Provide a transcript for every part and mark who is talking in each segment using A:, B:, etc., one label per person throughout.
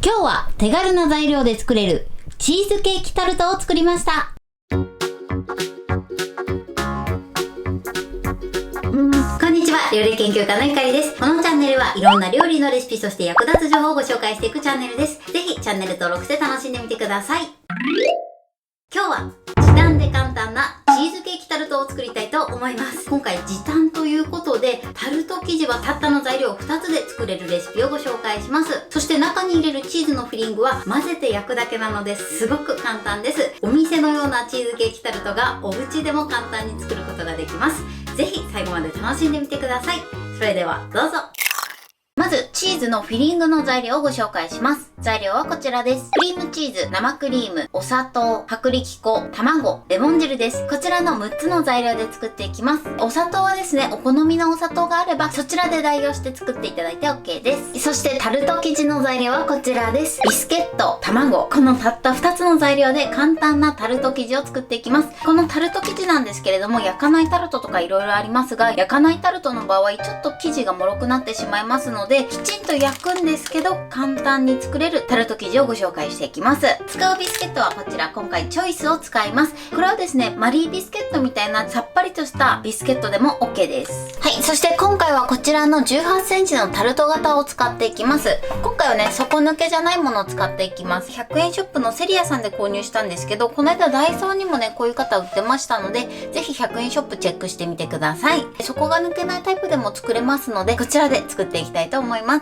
A: 今日は手軽な材料で作れるチーズケーキタルトを作りました。こんにちは、料理研究家のゆかりです。このチャンネルはいろんな料理のレシピ、そして役立つ情報をご紹介していくチャンネルです。ぜひチャンネル登録して楽しんでみてください。今日は時短で簡単なチーズケーキタルトを作りたいと思います。今回時短ということで、タルト生地はたったの材料2つで作れるレシピをご紹介します。そして中に入れるチーズのフィリングは混ぜて焼くだけなのですごく簡単です。お店のようなチーズケーキタルトがお家でも簡単に作ることができます。ぜひ最後まで楽しんでみてください。それではどうぞ。まず、チーズのフィリングの材料をご紹介します。材料はこちらです。クリームチーズ、生クリーム、お砂糖、薄力粉、卵、レモン汁です。こちらの6つの材料で作っていきます。お砂糖はですね、お好みのお砂糖があれば、そちらで代用して作っていただいて OK です。そしてタルト生地の材料はこちらです。ビスケット、卵、このたった2つの材料で簡単なタルト生地を作っていきます。このタルト生地なんですけれども、焼かないタルトとか色々ありますが、焼かないタルトの場合、ちょっと生地が脆くなってしまいますので、きちんと焼くんですけど、簡単に作れるタルト生地をご紹介していきます。使うビスケットはこちら、今回チョイスを使います。これはですね、マリービスケットみたいなさっぱりとしたビスケットでも OK です。はい、そして今回はこちらの18センチのタルト型を使っていきます。今回はね、底抜けじゃないものを使っていきます。100円ショップのセリアさんで購入したんですけど、この間ダイソーにもね、こういう型売ってましたので、ぜひ100円ショップチェックしてみてください。底が抜けないタイプでも作れますので、こちらで作っていきたいと思います。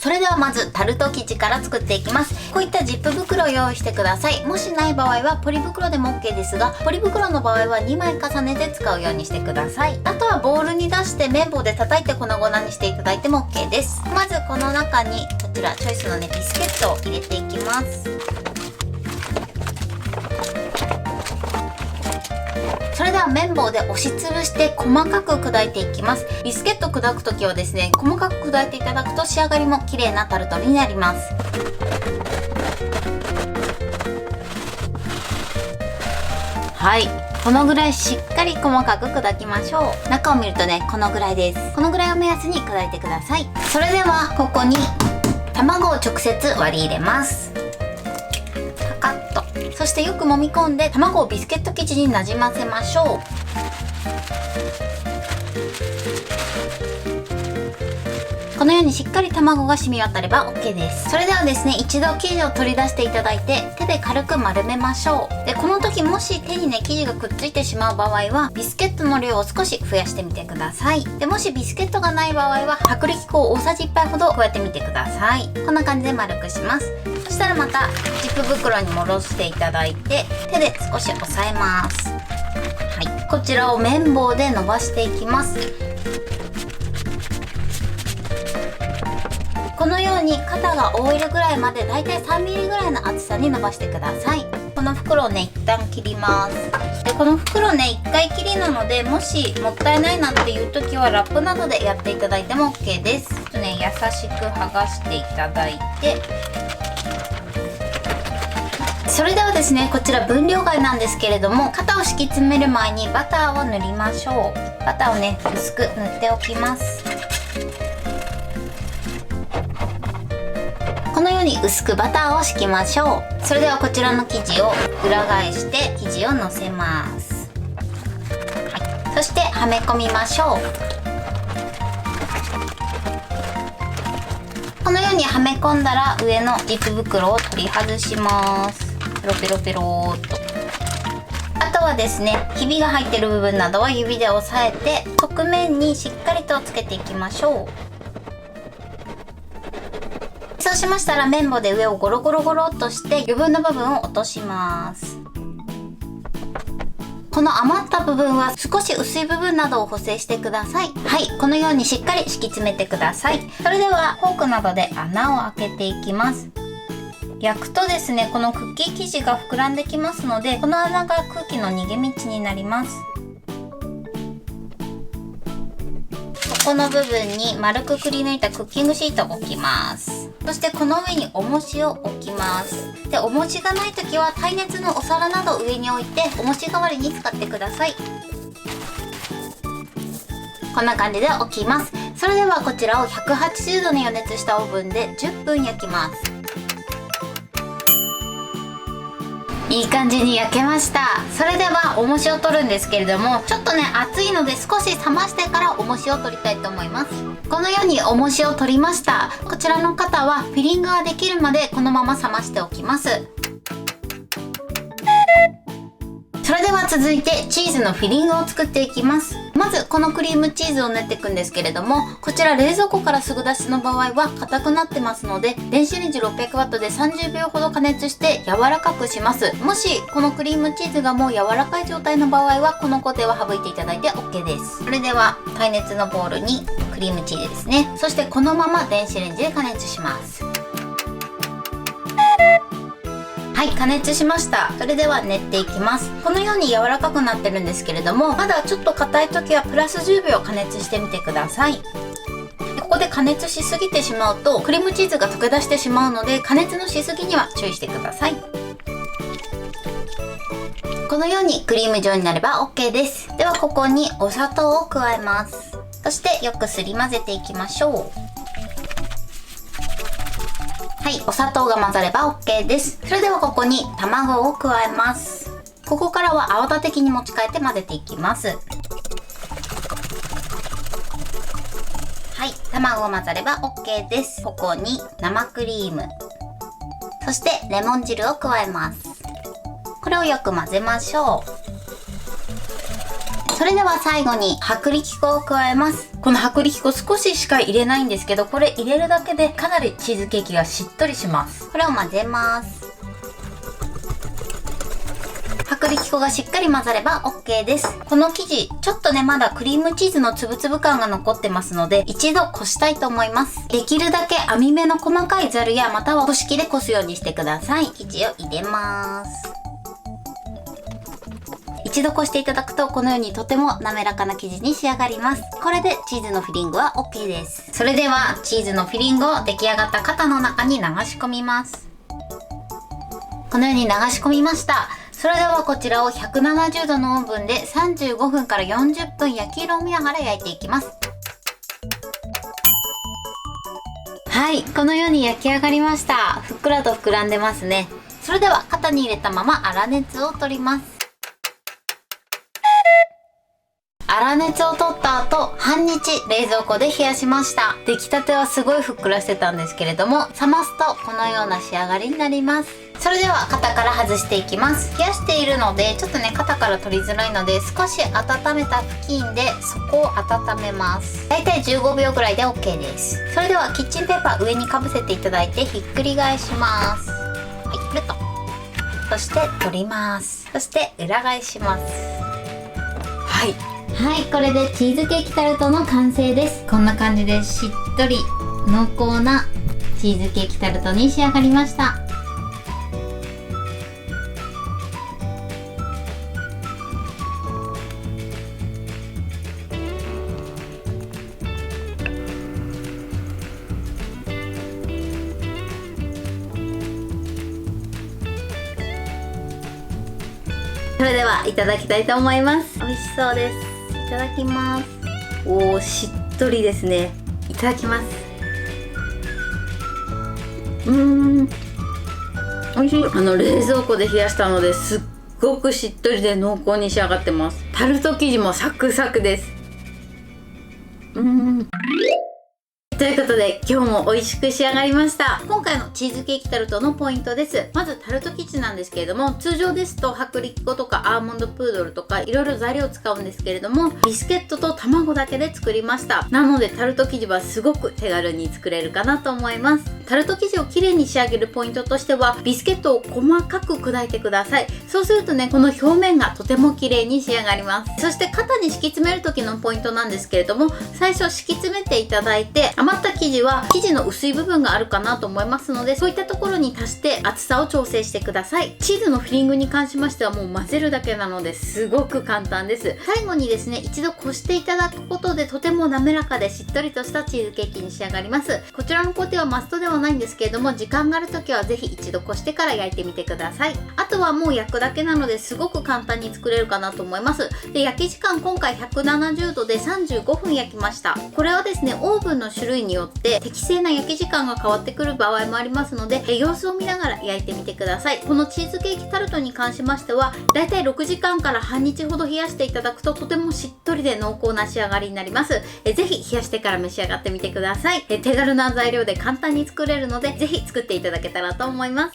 A: それではまずタルト生地から作っていきます。こういったジップ袋を用意してください。もしない場合はポリ袋でも OK ですが、ポリ袋の場合は2枚重ねて使うようにしてください。あとはボウルに出して綿棒で叩いて粉々にしていただいても OK です。まずこの中にこちらチョイスのね、ビスケットを入れていきます。それでは綿棒で押しつぶして細かく砕いていきます。ビスケット砕くときはですね、細かく砕いていただくと仕上がりも綺麗なタルトになります。はい、このぐらいしっかり細かく砕きましょう。中を見るとね、このぐらいです。このぐらいを目安に砕いてください。それではここに卵を直接割り入れます。パカッと。そしてよく揉み込んで卵をビスケット生地になじませましょう。このようにしっかり卵が染み渡れば OK です。それではですね、一度生地を取り出していただいて手で軽く丸めましょう。で、この時もし手にね、生地がくっついてしまう場合はビスケットの量を少し増やしてみてください。で、もしビスケットがない場合は薄力粉を大さじ1杯ほど加えてみてください。こんな感じで丸くします。そしたらまたジップ袋に戻していただいて手で少し押さえます。はい、こちらを綿棒で伸ばしていきます。このように肩が覆えるぐらいまでだいたい3ミリぐらいの厚さに伸ばしてください。この袋をね、一旦切ります。で、この袋ね、1回きりなので、もしもったいないなっていう時はラップなどでやっていただいても OK です。ちょっとね、優しく剥がしていただいて、それではですね、こちら分量外なんですけれども、型を敷き詰める前にバターを塗りましょう。バターをね、薄く塗っておきます。このように薄くバターを敷きましょう。それではこちらの生地を裏返して生地をのせます。はい、そしてはめ込みましょう。このようにはめ込んだら上のジップ袋を取り外します。ペロペロペローっと。あとはですね、ひびが入ってる部分などは指で押さえて側面にしっかりとつけていきましょう。そうしましたら綿棒で上をゴロゴロゴロっとして余分な部分を落とします。この余った部分は少し薄い部分などを補正してください。はい、このようにしっかり敷き詰めてください。それではフォークなどで穴を開けていきます。焼くとですね、このクッキー生地が膨らんできますので、この穴が空気の逃げ道になります。ここの部分に丸くくり抜いたクッキングシートを置きます。そしてこの上に重しを置きます。で、重しがないときは耐熱のお皿など上に置いて重し代わりに使ってください。こんな感じで置きます。それではこちらを180度に予熱したオーブンで10分焼きます。いい感じに焼けました。それでは重しを取るんですけれども、ちょっとね熱いので少し冷ましてから重しを取りたいと思います。このように重しを取りました。こちらの方はフィリングができるまでこのまま冷ましておきます。それでは続いてチーズのフィリングを作っていきます。まずこのクリームチーズを練っていくんですけれども、こちら冷蔵庫からすぐ出しの場合は硬くなってますので、電子レンジ 600W で30秒ほど加熱して柔らかくします。もしこのクリームチーズがもう柔らかい状態の場合はこの工程は省いていただいて OK です。それでは耐熱のボウルにクリームチーズですね、そしてこのまま電子レンジで加熱します。はい、加熱しました。それでは練っていきます。このように柔らかくなってるんですけれども、まだちょっと硬い時はプラス10秒加熱してみてください。ここで加熱しすぎてしまうとクリームチーズが溶け出してしまうので、加熱のしすぎには注意してください。このようにクリーム状になれば OK です。ではここにお砂糖を加えます。そしてよくすり混ぜていきましょう。はい、お砂糖が混ざれば OK です。それではここに卵を加えます。ここからは泡立て器に持ち替えて混ぜていきます。はい、卵が混ざれば OK です。ここに生クリーム、そしてレモン汁を加えます。これをよく混ぜましょう。それでは最後に薄力粉を加えます。この薄力粉少ししか入れないんですけど、これ入れるだけでかなりチーズケーキがしっとりします。これを混ぜます。薄力粉がしっかり混ざれば OK です。この生地ちょっとねまだクリームチーズのつぶつぶ感が残ってますので、一度こしたいと思います。できるだけ網目の細かいザルやまたはこし器でこすようにしてください。生地を入れます。一度こしていただくとこのようにとても滑らかな生地に仕上がります。これでチーズのフィリングは OK です。それではチーズのフィリングを出来上がった型の中に流し込みます。このように流し込みました。それではこちらを170度のオーブンで35分から40分焼き色を見ながら焼いていきます。はい、このように焼き上がりました。ふっくらと膨らんでますね。それでは型に入れたまま粗熱を取ります。粗熱を取った後、半日冷蔵庫で冷やしました。出来たてはすごいふっくらしてたんですけれども、冷ますとこのような仕上がりになります。それでは型から外していきます。冷やしているのでちょっとね型から取りづらいので、少し温めた布巾で底を温めます。だいたい15秒ぐらいで OK です。それではキッチンペーパー上にかぶせていただいてひっくり返します。はい、くるっと。そして取ります。そして裏返します。はい、これでチーズケーキタルトの完成です。こんな感じでしっとり濃厚なチーズケーキタルトに仕上がりました。それではいただきたいと思います。美味しそうです。いただきます。おー、しっとりですね。いただきます。美味しい。冷蔵庫で冷やしたのですっごくしっとりで濃厚に仕上がってます。タルト生地もサクサクです。ということで今日も美味しく仕上がりました。今回のチーズケーキタルトのポイントです。まずタルト生地なんですけれども、通常ですと薄力粉とかアーモンドプードルとかいろいろ材料を使うんですけれども、ビスケットと卵だけで作りました。なのでタルト生地はすごく手軽に作れるかなと思います。タルト生地をきれいに仕上げるポイントとしては、ビスケットを細かく砕いてください。そうするとね、この表面がとても綺麗に仕上がります。そして型に敷き詰める時のポイントなんですけれども、最初敷き詰めていただいて、余った生地は生地の薄い部分があるかなと思いますので、そういったところに足して厚さを調整してください。チーズのフィリングに関しましてはもう混ぜるだけなのですごく簡単です。最後にですね、一度こしていただくことでとても滑らかでしっとりとしたチーズケーキに仕上がります。こちらの工程はマストでははないんですけれども、時間がある時はぜひ一度こしてから焼いてみてください。あとはもう焼くだけなのですごく簡単に作れるかなと思います。で、焼き時間今回170度で35分焼きました。これはですね、オーブンの種類によって適正な焼き時間が変わってくる場合もありますので、様子を見ながら焼いてみてください。このチーズケーキタルトに関しましては、だいたい6時間から半日ほど冷やしていただくととてもしっとりで濃厚な仕上がりになります。ぜひ冷やしてから召し上がってみてください。手軽な材料で簡単に作れるので、ぜひ作っていただけたらと思います。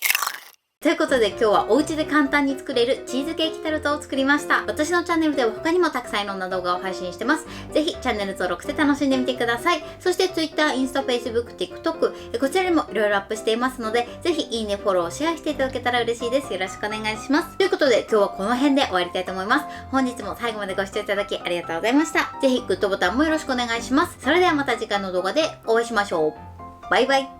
A: ということで今日はお家で簡単に作れるチーズケーキタルトを作りました。私のチャンネルでは他にもたくさんいろんな動画を配信してます。ぜひチャンネル登録して楽しんでみてください。そして Twitter、インスタ、Facebook、TikTok、こちらにもいろいろアップしていますので、ぜひいいね、フォロー、シェアしていただけたら嬉しいです。よろしくお願いします。ということで今日はこの辺で終わりたいと思います。本日も最後までご視聴いただきありがとうございました。ぜひグッドボタンもよろしくお願いします。それではまた次回の動画でお会いしましょう。バイバイ。